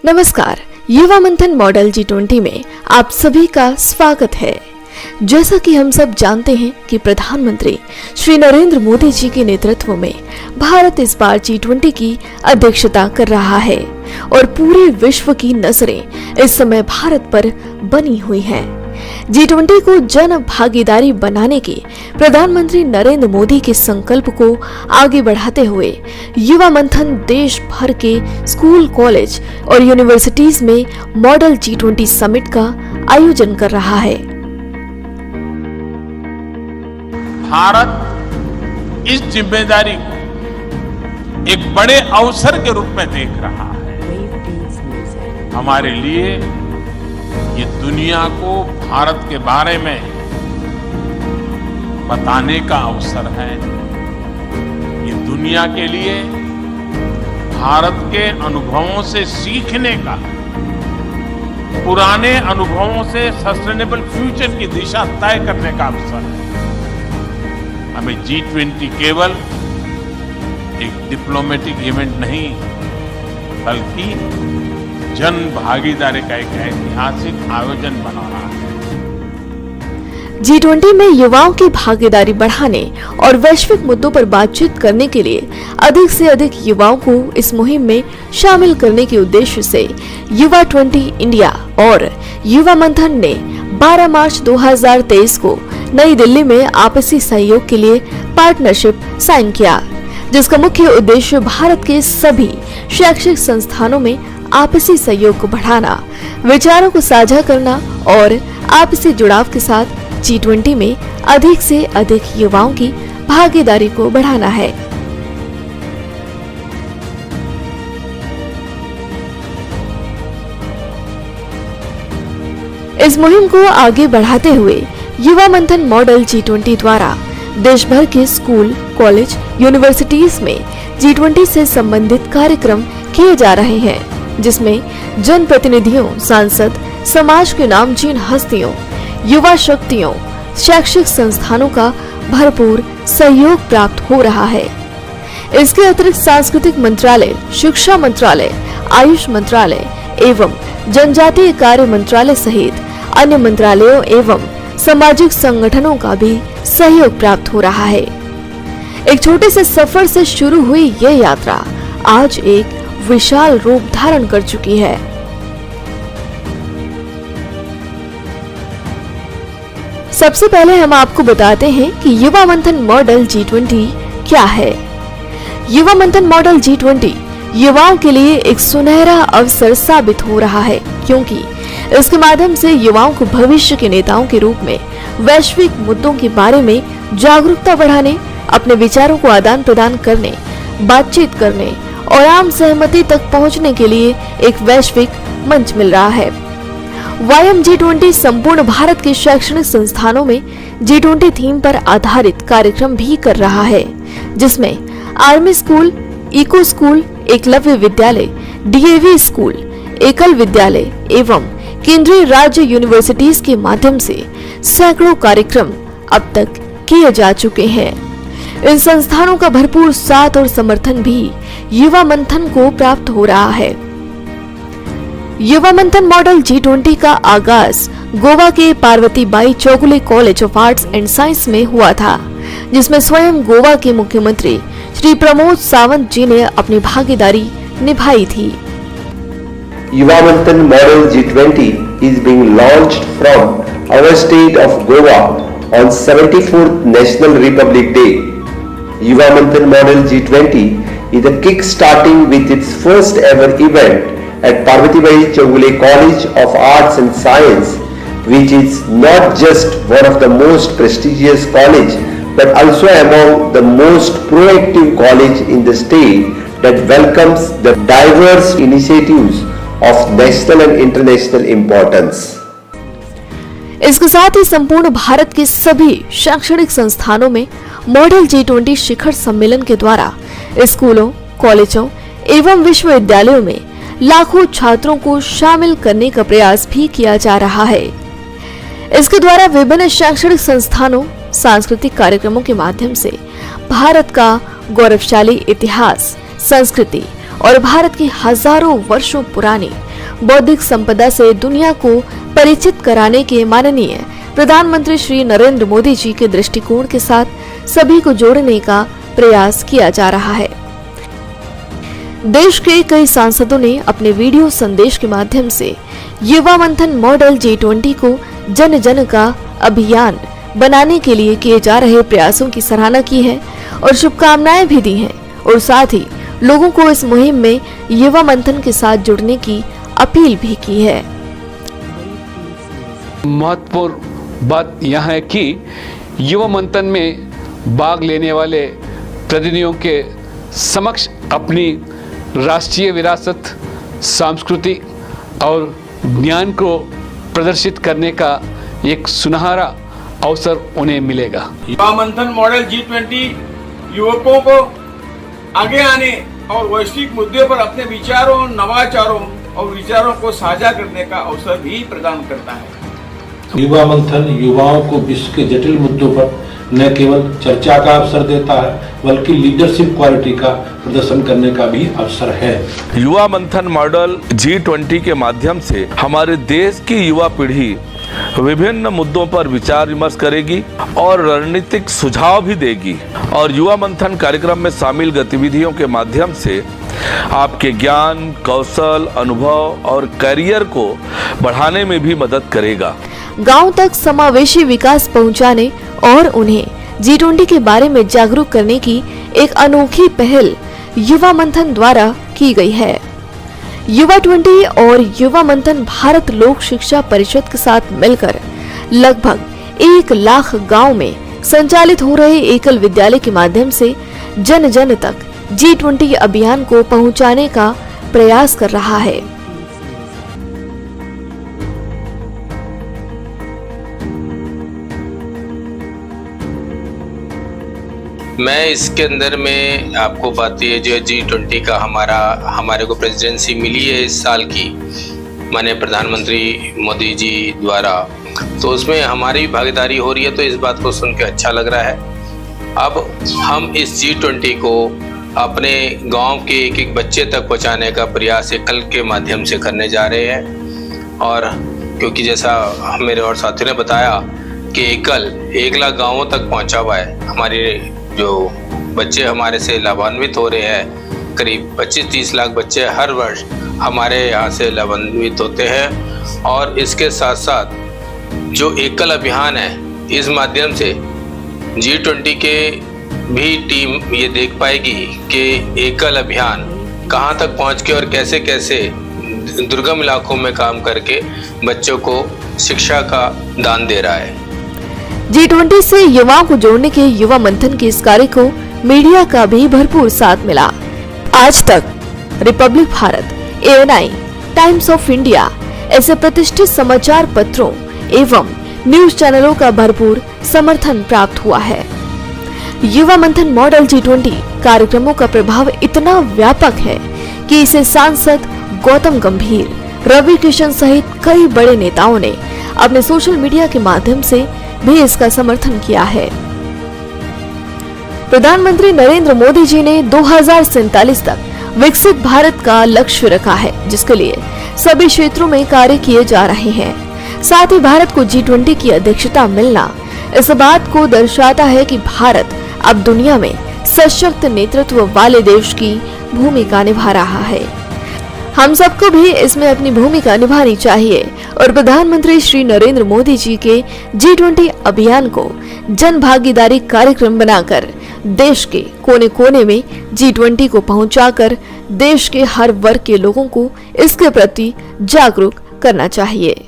नमस्कार, युवा मंथन मॉडल G20 में आप सभी का स्वागत है। जैसा कि हम सब जानते हैं कि प्रधानमंत्री श्री नरेंद्र मोदी जी के नेतृत्व में भारत इस बार G20 की अध्यक्षता कर रहा है और पूरे विश्व की नजरें इस समय भारत पर बनी हुई हैं। G20 को जन भागीदारी बनाने के प्रधानमंत्री नरेंद्र मोदी के संकल्प को आगे बढ़ाते हुए युवा मंथन देश भर के स्कूल, कॉलेज और यूनिवर्सिटीज में मॉडल G20 समिट का आयोजन कर रहा है। भारत इस जिम्मेदारी को एक बड़े अवसर के रूप में देख रहा है। हमारे लिए ये दुनिया को भारत के बारे में बताने का अवसर है। ये दुनिया के लिए भारत के अनुभवों से सीखने का, पुराने अनुभवों से सस्टेनेबल फ्यूचर की दिशा तय करने का अवसर है। हमें G20 केवल एक डिप्लोमेटिक इवेंट नहीं, बल्कि जन भागीदारी का एक ऐतिहासिक आयोजन बना रहा है। G20 में युवाओं की भागीदारी बढ़ाने और वैश्विक मुद्दों पर बातचीत करने के लिए अधिक से अधिक युवाओं को इस मुहिम में शामिल करने के उद्देश्य से युवा 20 इंडिया और युवा मंथन ने 12 मार्च 2023 को नई दिल्ली में आपसी सहयोग के लिए पार्टनरशिप साइन किया, जिसका मुख्य उद्देश्य भारत के सभी शैक्षिक संस्थानों में आपसी सहयोग को बढ़ाना, विचारों को साझा करना और आपसी जुड़ाव के साथ G20 में अधिक से अधिक युवाओं की भागीदारी को बढ़ाना है। इस मुहिम को आगे बढ़ाते हुए युवा मंथन मॉडल G20 द्वारा देश भर के स्कूल, कॉलेज, यूनिवर्सिटीज में G20 से संबंधित कार्यक्रम किए जा रहे हैं, जिसमें जनप्रतिनिधियों, सांसद, समाज के नामचीन हस्तियों, युवा शक्तियों, शैक्षिक संस्थानों का भरपूर सहयोग प्राप्त हो रहा है। इसके अतिरिक्त सांस्कृतिक मंत्रालय, शिक्षा मंत्रालय, आयुष मंत्रालय एवं जनजातीय कार्य मंत्रालय सहित अन्य मंत्रालयों एवं सामाजिक संगठनों का भी सहयोग प्राप्त हो रहा है। एक छोटे से सफर से शुरू हुई ये यात्रा आज एक विशाल रूप धारण कर चुकी है। सबसे पहले हम आपको बताते हैं कि युवा मंथन मॉडल G20 क्या है। युवा मंथन मॉडल G20 युवाओं के लिए एक सुनहरा अवसर साबित हो रहा है, क्योंकि इसके माध्यम से युवाओं को भविष्य के नेताओं के रूप में वैश्विक मुद्दों के बारे में जागरूकता बढ़ाने, अपने विचारों को आदान प्रदान करने, बातचीत करने और आम सहमति तक पहुंचने के लिए एक वैश्विक मंच मिल रहा है। YM G20 संपूर्ण भारत के शैक्षणिक संस्थानों में G20 थीम पर आधारित कार्यक्रम भी कर रहा है, जिसमें army school, eco school, Eklavya Vidyalaya, DAV school, एकल विद्यालय एवं केंद्रीय राज्य यूनिवर्सिटीज के माध्यम से सैकड़ों कार्यक्रम अब तक किए जा चुके हैं। इन संस्थानों का भरपूर साथ और समर्थन भी युवा मंथन को प्राप्त हो रहा है। युवा मंथन मॉडल G20 का आगाज गोवा के Parvatibai Chowgule college of arts and science में हुआ था, जिसमें स्वयं गोवा के मुख्यमंत्री श्री प्रमोद सावंत जी ने अपनी भागीदारी निभाई थी। युवा मंथन model G20 is being launched from our state of Goa on 74th National Republic Day. Yuva Manthan Model G20 is a kick-starting with its first ever event at Parvatibai Chowgule College of Arts and Science, which is not just one of the most prestigious college, but also among the most proactive college in the state that welcomes the diverse initiatives of national and international importance. इसके साथ ही संपूर्ण भारत के सभी शैक्षणिक संस्थानों में model G20 शिखर सम्मेलन के द्वारा स्कूलों, कॉलेजों एवं विश्वविद्यालयों में लाखों छात्रों को शामिल करने का प्रयास भी किया जा रहा है। इसके द्वारा विभिन्न शैक्षणिक संस्थानों, सांस्कृतिक कार्यक्रमों के माध्यम से भारत का गौरवशाली इतिहास, संस्कृति और भारत की हजारों वर्षों पुरानी बौद्धिक संपदा से दुनिया को परिचित कराने के माननीय प्रधानमंत्री श्री नरेंद्र मोदी जी के दृष्टिकोण के साथ सभी को जोड़ने का प्रयास किया जा रहा है। देश के कई सांसदों ने अपने वीडियो संदेश के माध्यम से युवा मंथन मॉडल G20 को जन जन का अभियान बनाने के लिए किए जा रहे प्रयासों की सराहना की है और शुभकामनाएं भी दी हैं और साथ ही लोगों को इस मुहिम में युवा मंथन के साथ जुड़ने की अपील भी की है। महत्वपूर्ण बात यह है कि युवा मंथन में भाग लेने वाले प्रतिनिधियों के समक्ष अपनी राष्ट्रीय विरासत, सांस्कृतिक और ज्ञान को प्रदर्शित करने का एक सुनहरा अवसर उन्हें मिलेगा। युवा मंथन मॉडल G20 युवकों को आगे आने और वैश्विक मुद्दों पर अपने विचारों, नवाचारों और विचारों को साझा करने का अवसर भी प्रदान करता है। युवा मंथन युवाओं को विश्व के जटिल मुद्दों पर न केवल चर्चा का अवसर देता है बल्कि लीडरशिप क्वालिटी का प्रदर्शन करने का भी अवसर है। युवा मंथन मॉडल G20 के माध्यम से हमारे देश की युवा पीढ़ी विभिन्न मुद्दों पर विचार विमर्श करेगी और रणनीतिक सुझाव भी देगी और युवा मंथन कार्यक्रम में शामिल गतिविधियों के माध्यम से आपके ज्ञान, कौशल, अनुभव और करियर को बढ़ाने में भी मदद करेगा। गांव तक समावेशी विकास पहुंचाने और उन्हें G20 के बारे में जागरूक करने की एक अनोखी पहल युवा मंथन द्वारा की गई है। युवा 20 और युवा मंथन भारत लोक शिक्षा परिषद के साथ मिलकर लगभग 1 लाख गांव में संचालित हो रहे एकल विद्यालय के माध्यम से जन जन तक G20 अभियान को पहुंचाने का प्रयास कर रहा है। मैं इसके अंदर में आपको बात ये जो G20 का हमारे को प्रेसिडेंसी मिली है इस साल की माननीय प्रधानमंत्री मोदी जी द्वारा, तो उसमें हमारी भी भागीदारी हो रही है, तो इस बात को सुन के अच्छा लग रहा है। अब हम इस G20 को अपने गांव के एक एक बच्चे तक पहुंचाने का प्रयास एकल के माध्यम से करने जा रहे हैं। और क्योंकि जैसा मेरे और साथियों ने बताया कि एकल 1 लाख गाँवों तक पहुँचा हुआ है, हमारे जो बच्चे हमारे से लाभान्वित हो रहे हैं, करीब 25-30 लाख बच्चे हर वर्ष हमारे यहाँ से लाभान्वित होते हैं। और इसके साथ साथ जो एकल अभियान है, इस माध्यम से G20 के भी टीम ये देख पाएगी कि एकल अभियान कहाँ तक पहुँच के और कैसे कैसे दुर्गम इलाकों में काम करके बच्चों को शिक्षा का दान दे रहा है। G20 से युवाओं को जोड़ने के युवा मंथन के इस कार्य को मीडिया का भी भरपूर साथ मिला। आज तक Republic Bharat, ANI, times of India ऐसे प्रतिष्ठित समाचार पत्रों एवं न्यूज चैनलों का भरपूर समर्थन प्राप्त हुआ है। युवा मंथन मॉडल G20 कार्यक्रमों का प्रभाव इतना व्यापक है कि इसे सांसद गौतम गंभीर, रवि किशन सहित कई बड़े नेताओं ने अपने सोशल मीडिया के माध्यम से भी इसका समर्थन किया है। प्रधानमंत्री नरेंद्र मोदी जी ने 2047 तक विकसित भारत का लक्ष्य रखा है, जिसके लिए सभी क्षेत्रों में कार्य किए जा रहे हैं। साथ ही भारत को G20 की अध्यक्षता मिलना इस बात को दर्शाता है कि भारत अब दुनिया में सशक्त नेतृत्व वाले देश की भूमिका निभा रहा है। हम सबको भी इसमें अपनी भूमिका निभानी चाहिए और प्रधानमंत्री श्री नरेंद्र मोदी जी के G20 अभियान को जन भागीदारी कार्यक्रम बनाकर देश के कोने कोने में G20 को पहुंचाकर देश के हर वर्ग के लोगों को इसके प्रति जागरूक करना चाहिए।